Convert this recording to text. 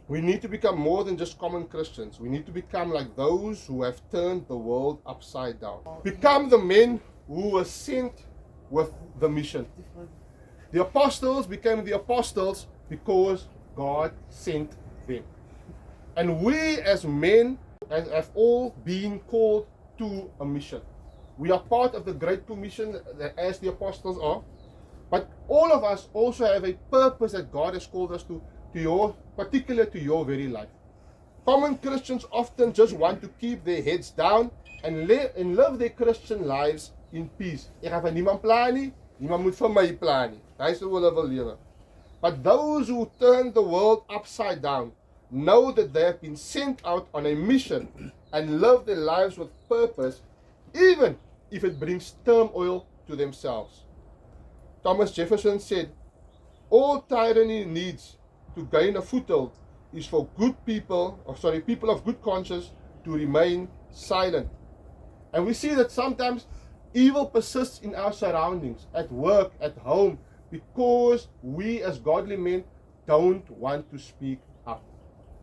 We need to become more than just common Christians. We need to become like those who have turned the world upside down. Become the men who were sent with the mission. The apostles became the apostles because God sent them. And we as men have all been called to a mission. We are part of the Great Commission as the apostles are. But all of us also have a purpose that God has called us to your, particular to your very life. Common Christians often just want to keep their heads down and live their Christian lives in peace. Ek gaan vir niemand pla nie, niemand moet vir my pla nie. Dis hoe hulle wil lewe. But those who turn the world upside down know that they have been sent out on a mission and live their lives with purpose, even if it brings turmoil to themselves. Thomas Jefferson said, all tyranny needs to gain a foothold is for people of good conscience to remain silent. And we see that sometimes evil persists in our surroundings, at work, at home, because we as godly men don't want to speak